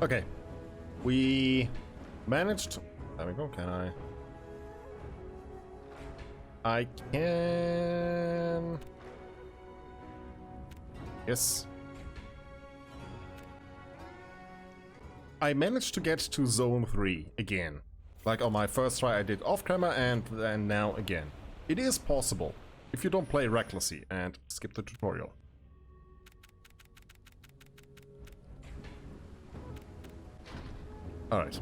Okay. We managed... There we go, can I can... Yes. I managed to get to Zone 3 again. Like on my first try I did off camera and then now again. It is possible if you don't play recklessly and skip the tutorial. Alright.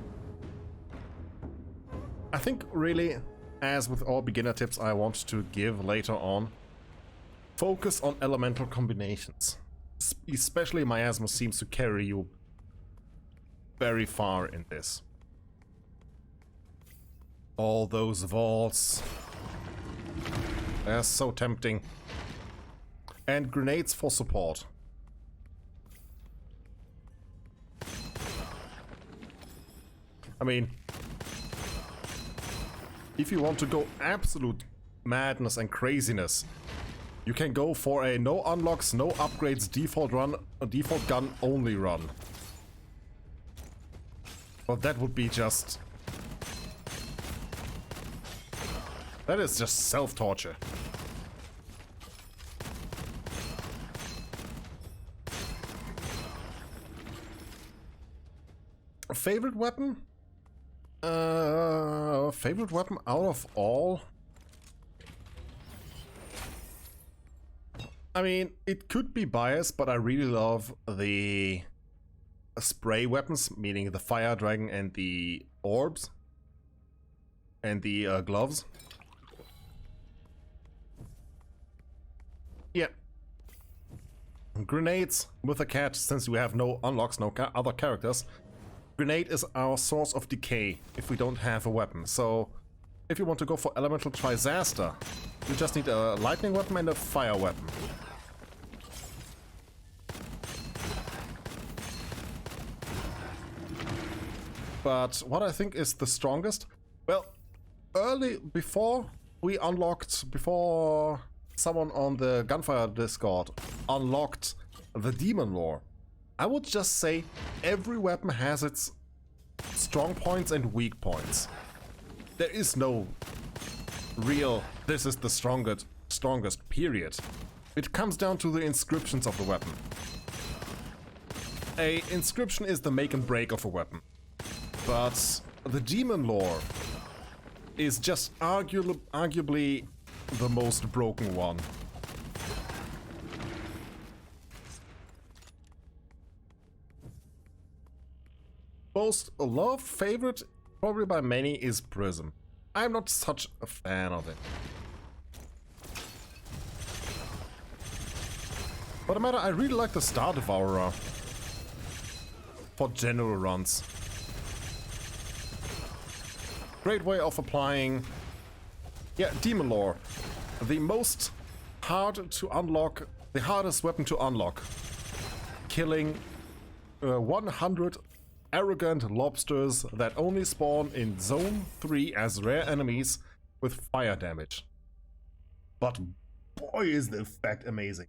I think really, as with all beginner tips I want to give later on, focus on elemental combinations. Especially Miasma seems to carry you very far in this. All those vaults. They're so tempting. And grenades for support. I mean, if you want to go absolute madness and craziness, you can go for a no unlocks, no upgrades, default run, default gun only run. Well, that would be just... That is just self-torture. Favorite weapon? Favorite weapon out of all? I mean, it could be biased, but I really love the spray weapons, meaning the fire dragon and the orbs. And the gloves. Yeah. Grenades with a cat, since we have no unlocks, no other characters. Grenade is our source of decay if we don't have a weapon. So if you want to go for elemental trisaster, you just need a lightning weapon and a fire weapon. But what I think is the strongest, well, before someone on the Gunfire Discord unlocked the demon lore, I would just say every weapon has its strong points and weak points. There is no real, this is the strongest period. It comes down to the inscriptions of the weapon. A inscription is the make and break of a weapon. But the demon lore is just arguably the most broken one. Most loved favorite, probably by many, is Prism. I'm not such a fan of it. But no matter, I really like the Star Devourer for general runs. Great way of applying, yeah, demon lore. The most hard to unlock, the hardest weapon to unlock. Killing 100 arrogant lobsters that only spawn in Zone 3 as rare enemies with fire damage. But boy is the effect amazing.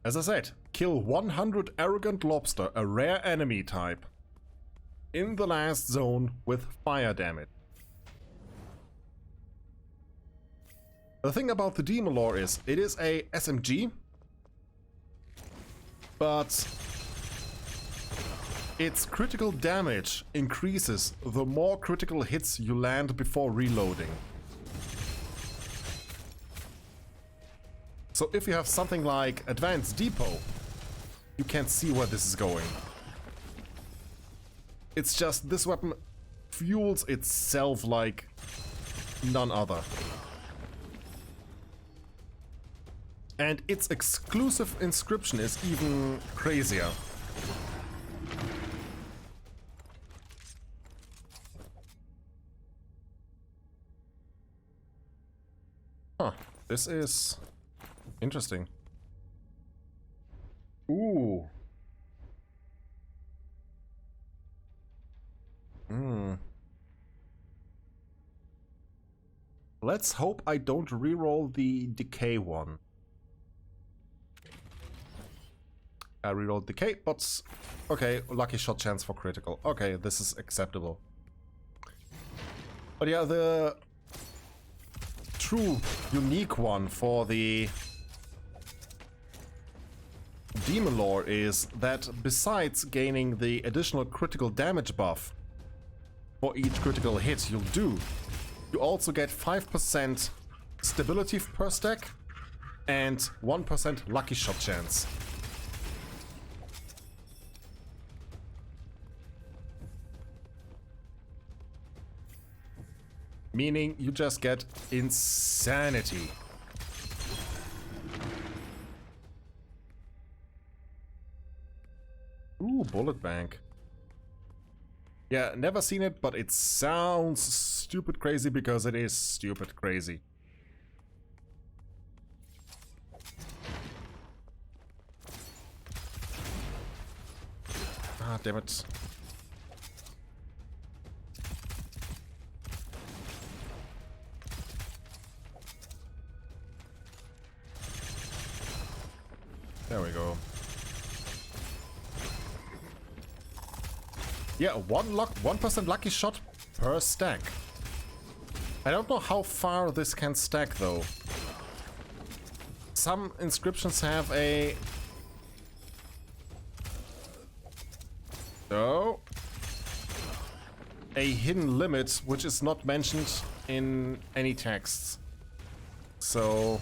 As I said, kill 100 arrogant lobster, a rare enemy type, in the last zone with fire damage. The thing about the demon lore is, it is a SMG, but its critical damage increases the more critical hits you land before reloading. So if you have something like Advanced Depot, you can't see where this is going. It's just this weapon fuels itself like none other. And its exclusive inscription is even crazier. Huh, this is interesting. Ooh. Let's hope I don't reroll the decay one. I rerolled decay, but okay, lucky shot chance for critical. Okay, this is acceptable. But yeah, the true unique one for the Demon Lore is that besides gaining the additional critical damage buff for each critical hit you'll do, you also get 5% stability per stack and 1% lucky shot chance. Meaning you just get insanity. Ooh, bullet bank. Yeah, never seen it, but it sounds stupid crazy because it is stupid crazy. Ah, damn it. There we go. Yeah, 1% lucky shot per stack. I don't know how far this can stack though. Some inscriptions have a... Oh. A hidden limit, which is not mentioned in any texts. So...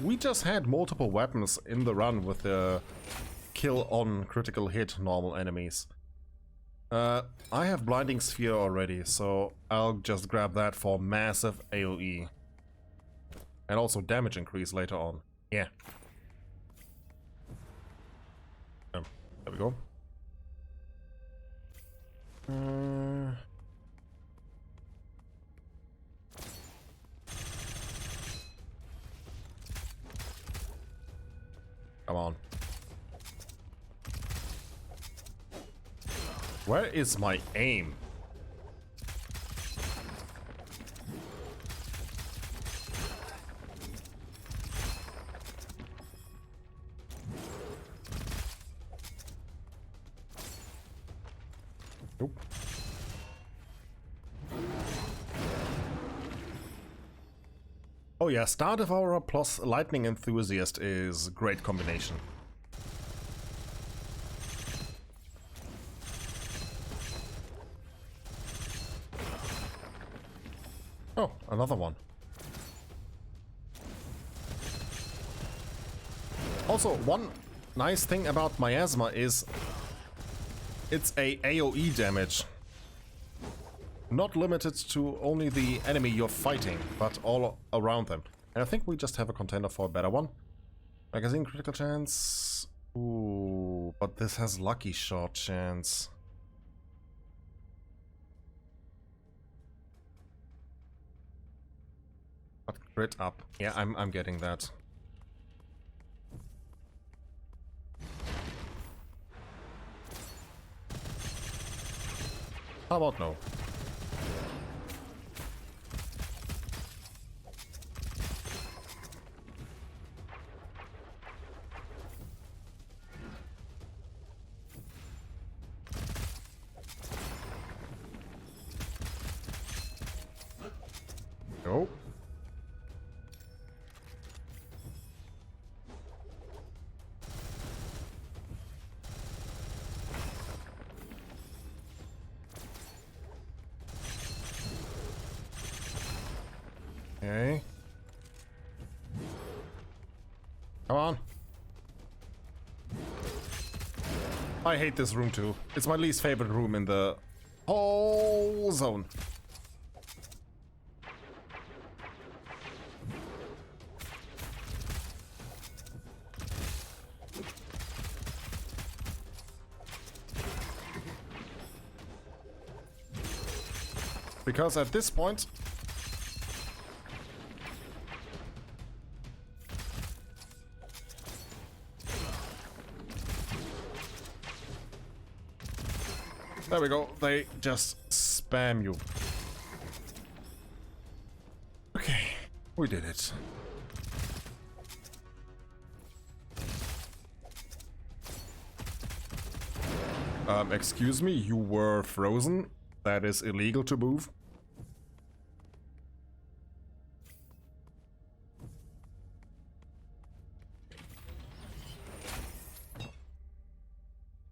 we just had multiple weapons in the run with the kill on critical hit normal enemies. I have Blinding Sphere already, so I'll just grab that for massive AoE. And also damage increase later on. Yeah. There we go. Come on. Where is my aim? Nope. Oh yeah, Star Devourer plus Lightning Enthusiast is a great combination. Oh, another one. Also, one nice thing about Miasma is it's a AoE damage. Not limited to only the enemy you're fighting, but all around them. And I think we just have a contender for a better one. Magazine critical chance. Ooh, but this has lucky shot chance. But crit up. Yeah, I'm getting that. How about no? No. Okay. Come on. I hate this room too. It's my least favorite room in the whole zone. Because at this point, There we go. They just spam you. Okay, we did it. Excuse me, you were frozen? That is illegal to move?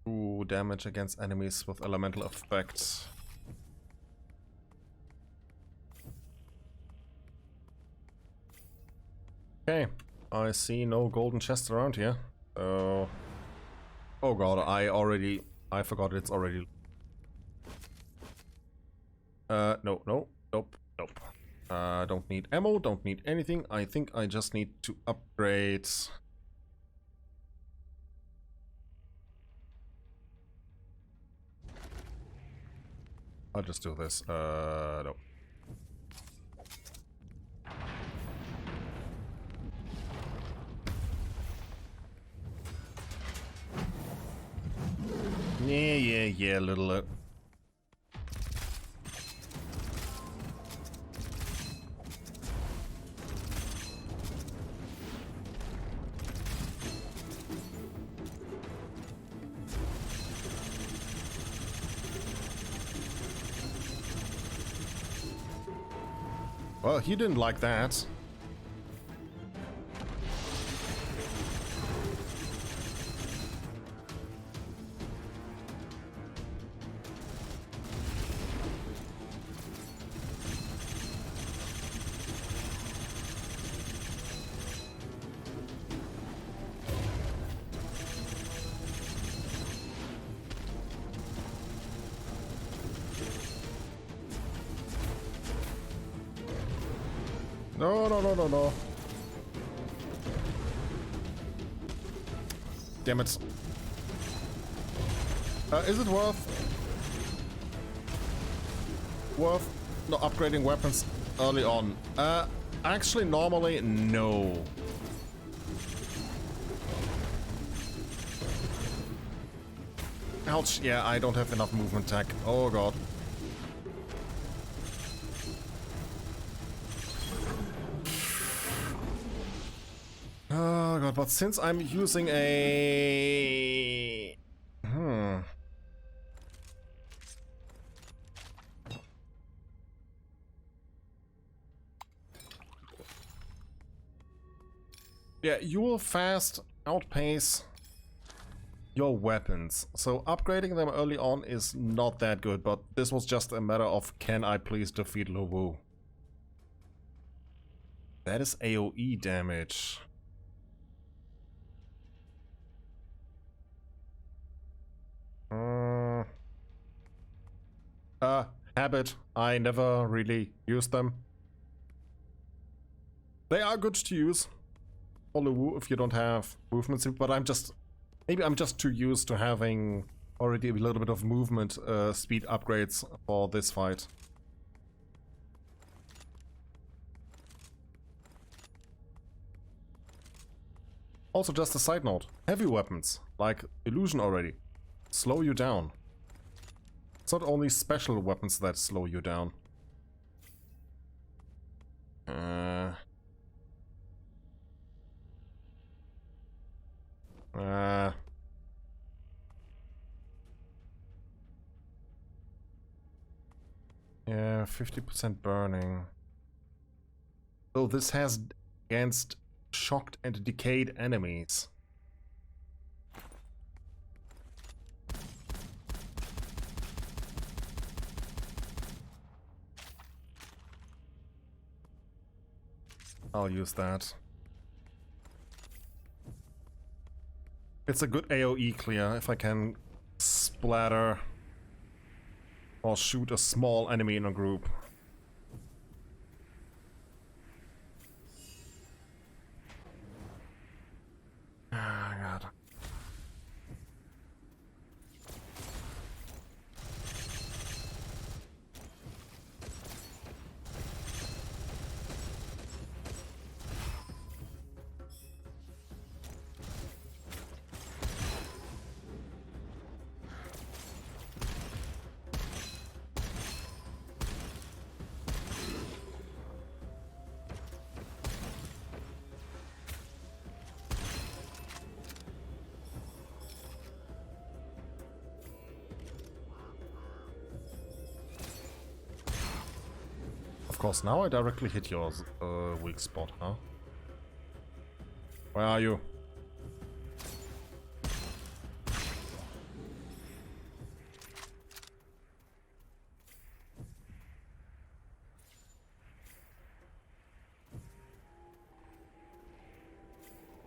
Ooh, damage against enemies with elemental effects. Okay, I see no golden chests around here. Oh god, I forgot it's already... no, nope. Don't need ammo, don't need anything. I think I just need to upgrade... I'll just do this. No. Yeah, little... Well, he didn't like that. No. Damn it. Is it worth not upgrading weapons early on? Actually, normally, no. Ouch, yeah, I don't have enough movement tech. Oh god. Oh god, but since I'm using a... Yeah, you will fast outpace your weapons. So upgrading them early on is not that good, but this was just a matter of can I please defeat Lowu. That is AoE damage. Habit. I never really used them. They are good to use for Lowu if you don't have movement speed, but maybe I'm just too used to having already a little bit of movement speed upgrades for this fight. Also, just a side note, heavy weapons, like Illusion already, slow you down. It's not only special weapons that slow you down. Yeah, 50% burning. So this has against shocked and decayed enemies. I'll use that. It's a good AoE clear if I can splatter or shoot a small enemy in a group. Ah, God. Of course, now I directly hit your weak spot, huh? Where are you?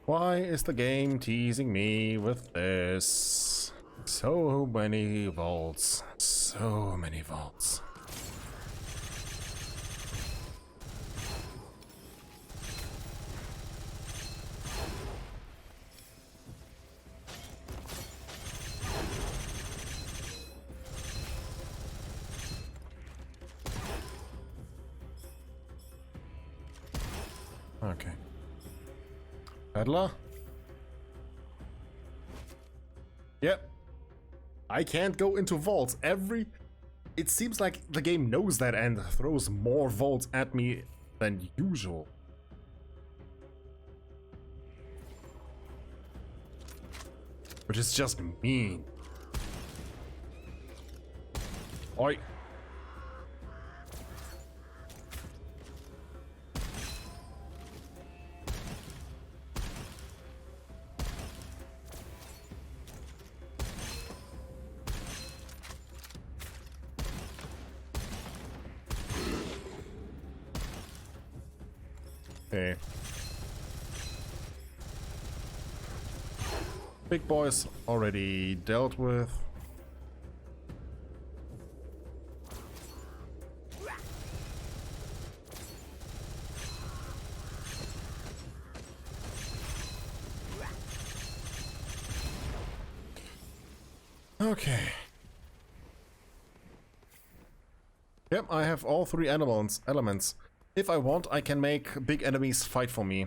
Why is the game teasing me with this? So many vaults. So many vaults. Okay. Peddler? Yep. I can't go into vaults. It seems like the game knows that and throws more vaults at me than usual. Which is just mean. Oi. Okay. Big boys already dealt with. Okay. Yep, I have all three elements. If I want, I can make big enemies fight for me.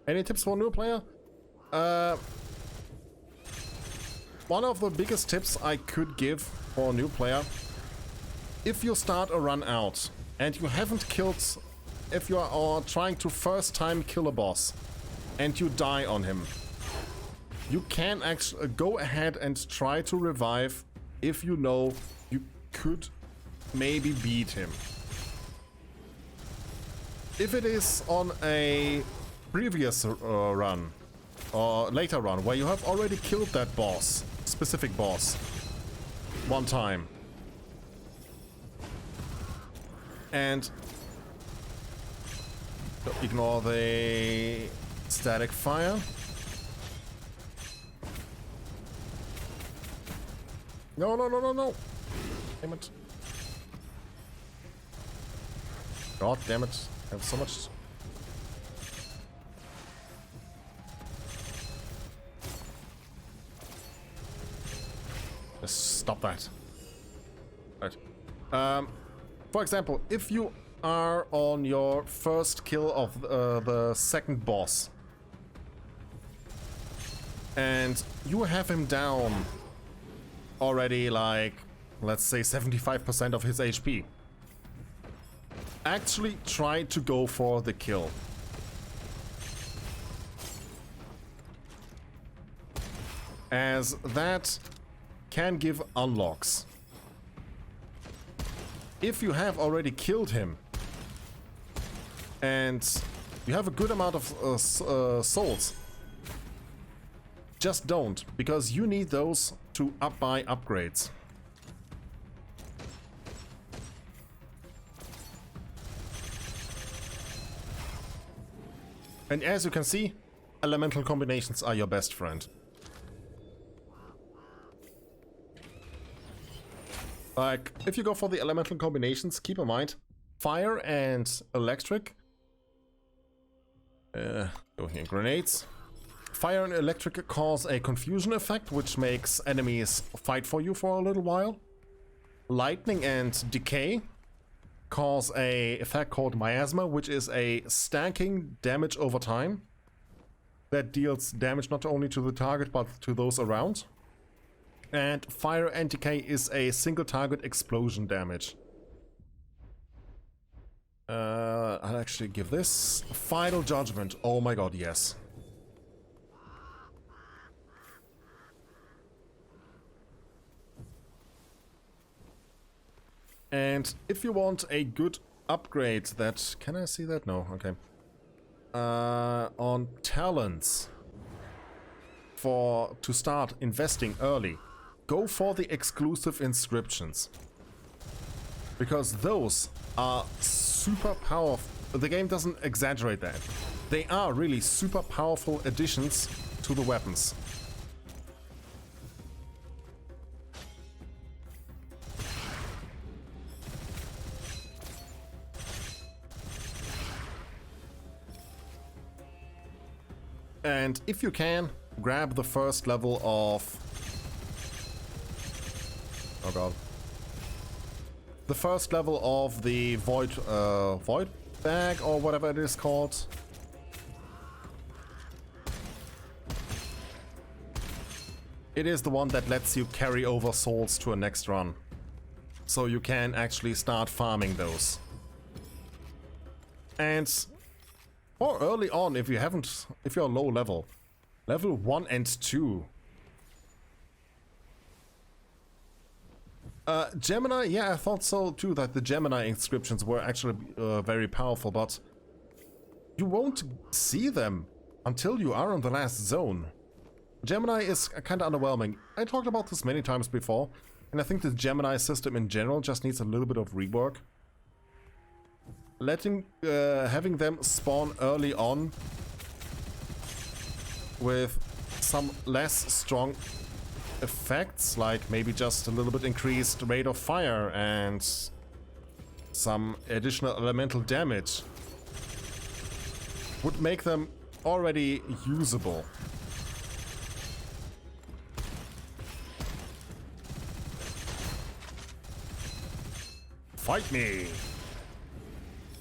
Any tips for a new player? One of the biggest tips I could give for a new player: if you start a run out and you haven't killed, if you are trying to first time kill a boss and you die on him, you can actually go ahead and try to revive if you know you could maybe beat him. If it is on a previous run or later run where you have already killed that boss, specific boss, one time, and ignore the static fire. No, no, no, no, no. Damn it. God damn it. I have so much. Just stop that. Right. For example, if you are on your first kill of the second boss and you have him down already, like, let's say 75% of his HP, actually try to go for the kill. As that can give unlocks. If you have already killed him and you have a good amount of souls, just don't, because you need those to buy upgrades. And as you can see, elemental combinations are your best friend. Like, if you go for the elemental combinations, keep in mind, fire and electric. Go here, grenades. Fire and electric cause a confusion effect, which makes enemies fight for you for a little while. Lightning and decay cause a effect called miasma, which is a stacking damage over time that deals damage not only to the target but to those around. And fire and decay is a single target explosion damage. I'll actually give this final judgment. Oh my god, yes. And if you want a good upgrade that... Can I see that? No, okay. On talents, to start investing early, go for the exclusive inscriptions. Because those are super powerful. The game doesn't exaggerate that. They are really super powerful additions to the weapons. And if you can, grab the first level of... Oh god. The first level of the Void Bag, or whatever it is called. It is the one that lets you carry over souls to a next run. So you can actually start farming those. And... or early on, if you're low level. Level 1 and 2. Gemini, yeah, I thought so too, that the Gemini inscriptions were actually very powerful, but you won't see them until you are in the last zone. Gemini is kind of underwhelming. I talked about this many times before, and I think the Gemini system in general just needs a little bit of rework. Having them spawn early on with some less strong effects, like maybe just a little bit increased rate of fire and some additional elemental damage, would make them already usable. Fight me!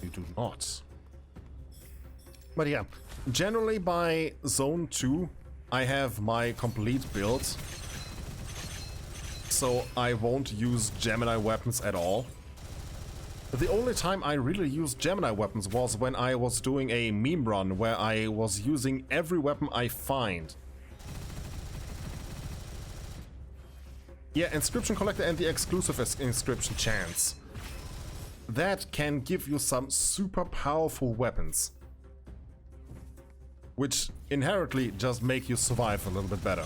You do not. But yeah, generally by zone 2 I have my complete build, so I won't use Gemini weapons at all. The only time I really used Gemini weapons was when I was doing a meme run where I was using every weapon I find. Yeah, Inscription Collector and the exclusive Inscription Chance. That can give you some super powerful weapons, which inherently just make you survive a little bit better.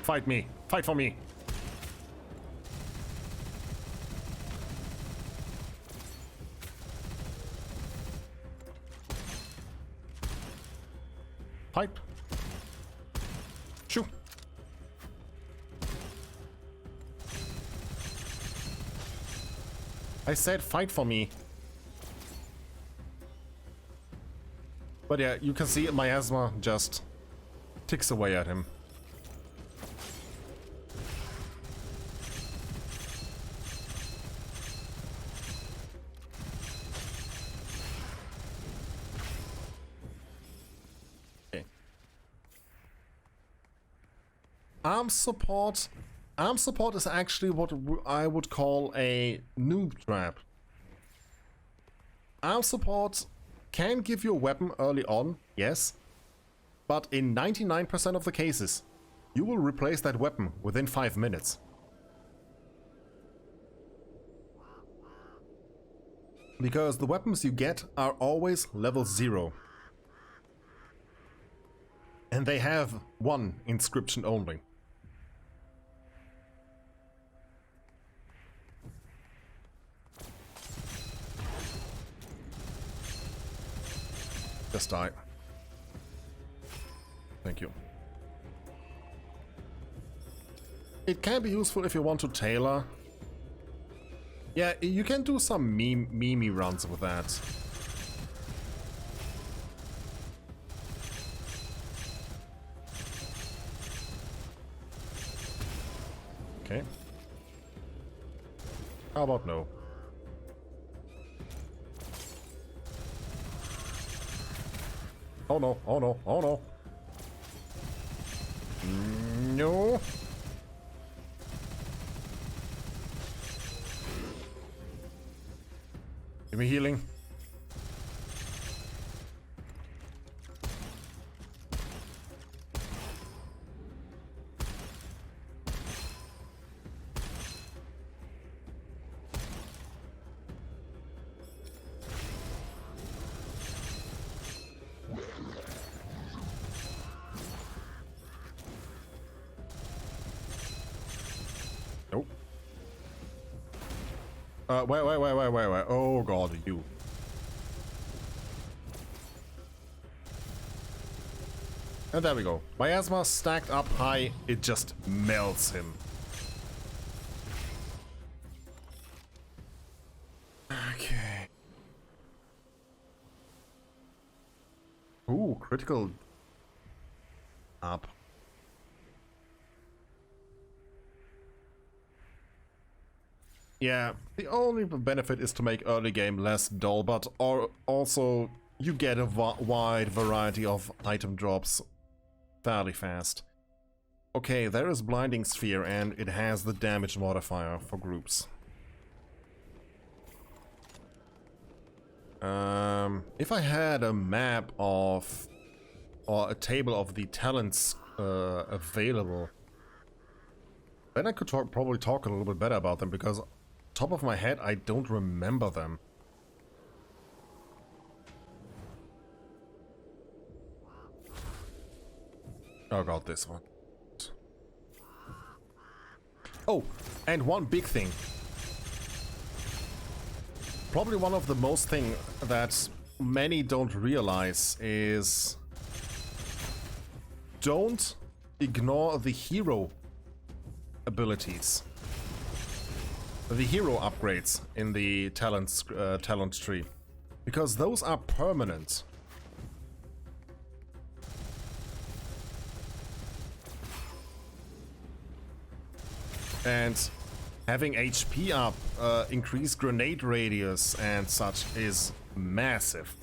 Fight me! Fight for me! Fight! Shoo! I said fight for me. But yeah, you can see Miasma just ticks away at him. Okay. Arm support is actually what I would call a noob trap. Arm support can give you a weapon early on, yes, but in 99% of the cases, you will replace that weapon within 5 minutes. Because the weapons you get are always level 0. And they have one inscription only. Just die. Thank you. It can be useful if you want to tailor. Yeah, you can do some meme runs with that. Okay. How about no? Oh no, oh no, oh no. No. Give me healing. Wait. Oh god, you. And there we go. Miasma stacked up high, it just melts him. Okay. Ooh, critical up. Yeah, the only benefit is to make early game less dull, but also you get a wide variety of item drops fairly fast. Okay, there is Blinding Sphere and it has the damage modifier for groups. If I had a map of or a table of the talents available, then I could probably talk a little bit better about them, because top of my head I don't remember them. Oh god, this one. Oh, and one big thing. Probably one of the most thing that many don't realize is don't ignore the hero abilities. The hero upgrades in the talent tree, because those are permanent. And having HP up, increased grenade radius and such is massive.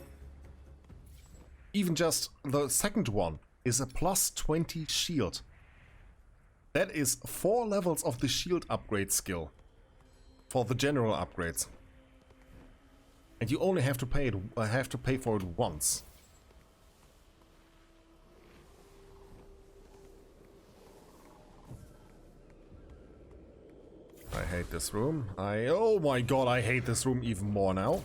Even just the second one is a plus 20 shield. That is 4 levels of the shield upgrade skill for the general upgrades. And you only have to pay for it once. I hate this room. Oh my god, I hate this room even more now.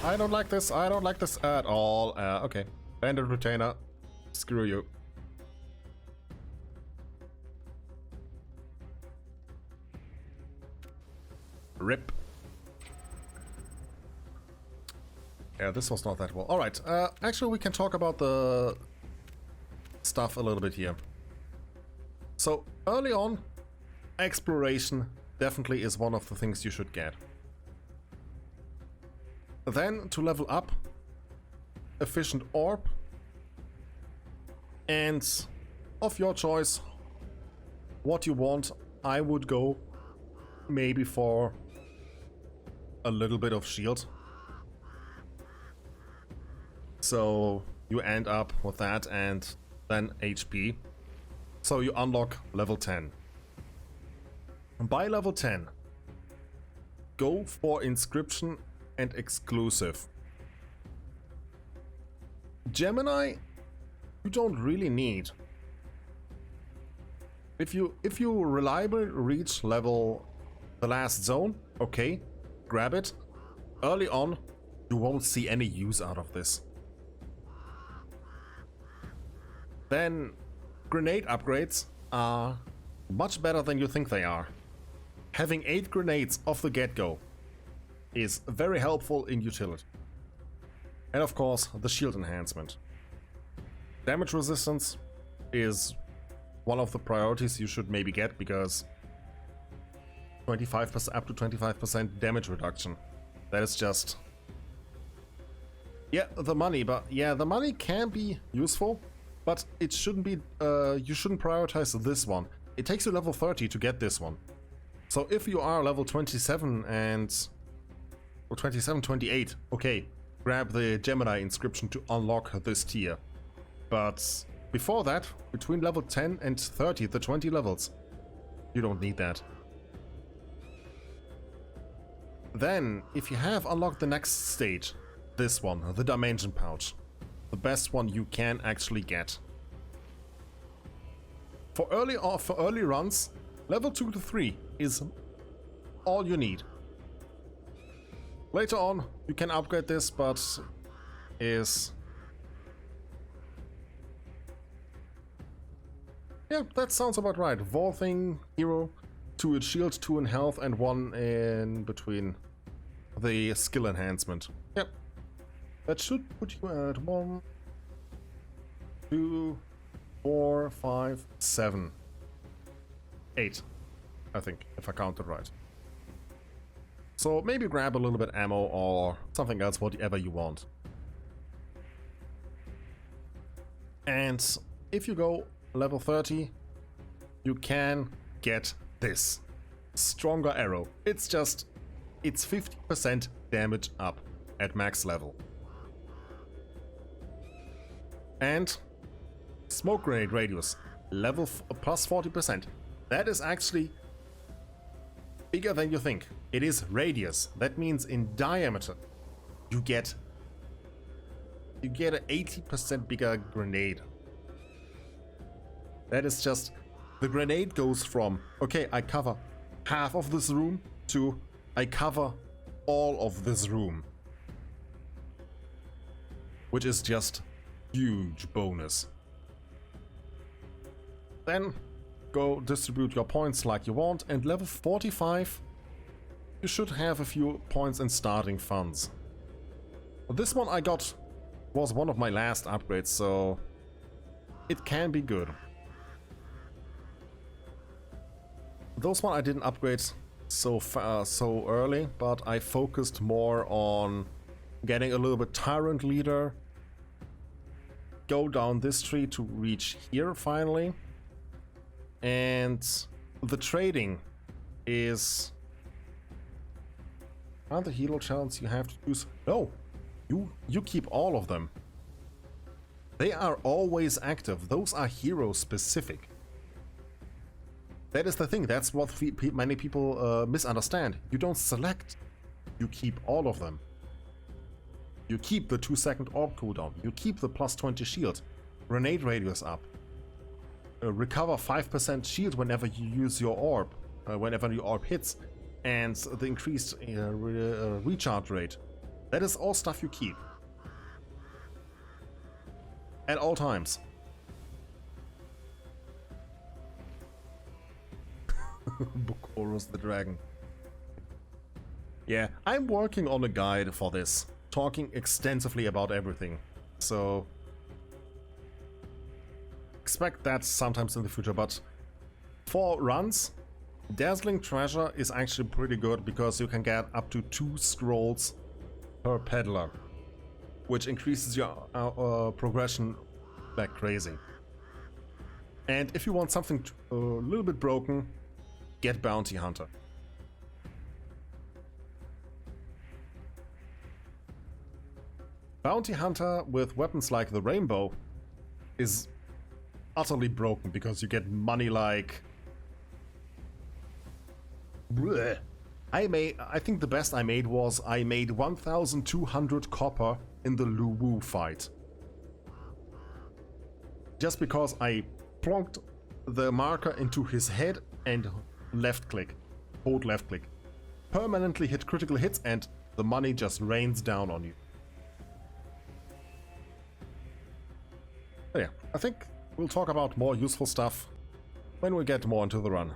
I don't like this. I don't like this at all. Okay. Bandit Retainer. Screw you. Rip. Yeah, this was not that well. Alright, actually we can talk about the stuff a little bit here. So, early on, exploration definitely is one of the things you should get. Then, to level up, efficient orb, and of your choice, what you want. I would go maybe for a little bit of shield. So you end up with that and then HP. So you unlock level 10. By level 10, go for inscription and exclusive. Gemini, you don't really need. If you reliably reach level the last zone, okay, grab it. Early on, you won't see any use out of this. Then, grenade upgrades are much better than you think they are. Having 8 grenades off the get-go is very helpful in utility. And of course, the shield enhancement. Damage resistance is one of the priorities you should maybe get, because 25% up to 25% damage reduction. That is just... yeah, the money, but yeah, the money can be useful, but it shouldn't be, you shouldn't prioritize this one. It takes you level 30 to get this one. So if you are level 27 and... or 27, 28, okay, grab the Gemini inscription to unlock this tier. But before that, between level 10 and 30, the 20 levels, you don't need that. Then, if you have unlocked the next stage, this one, the Dimension Pouch, the best one you can actually get. For early runs, level 2 to 3 is all you need. Later on, you can upgrade this, but is... Yeah, that sounds about right. Vaulting hero, 2 in shield, 2 in health, and 1 in between the skill enhancement. Yep. That should put you at 1, 2, 4, 5, 7, 8, I think, if I counted right. So maybe grab a little bit ammo or something else, whatever you want. And if you go level 30, you can get this stronger arrow. It's 50% damage up at max level. And smoke grenade radius, level plus 40%. That is actually bigger than you think. It is radius. That means in diameter, you get an 80% bigger grenade. That is just, the grenade goes from, okay, I cover half of this room, to I cover all of this room. Which is just huge bonus. Then go distribute your points like you want, and level 45 you should have a few points in starting funds. This one I got was one of my last upgrades, so it can be good. Those one I didn't upgrade so early, but I focused more on getting a little bit Tyrant Leader, go down this tree to reach here finally, and the trading is... Are the hero channels you have to choose? No, you keep all of them. They are always active. Those are hero specific. That is the thing. That's what many people misunderstand. You don't select. You keep all of them. You keep the 2-second orb cooldown. You keep the plus 20 shield. Grenade radius up. Recover 5% shield whenever you use your orb. Whenever your orb hits. And the increased recharge rate. That is all stuff you keep. At all times. Cryorus the dragon. Yeah, I'm working on a guide for this. Talking extensively about everything. So... expect that sometimes in the future, but... for runs... Dazzling Treasure is actually pretty good because you can get up to 2 scrolls per peddler, which increases your progression like crazy. And if you want something a little bit broken, get Bounty Hunter. Bounty Hunter with weapons like the Rainbow is utterly broken because you get money like... Blech. I think the best I made was I made 1,200 copper in the Lu Wu fight. Just because I plonked the marker into his head and left click. Hold left click. Permanently hit critical hits and the money just rains down on you. So yeah, I think we'll talk about more useful stuff when we get more into the run.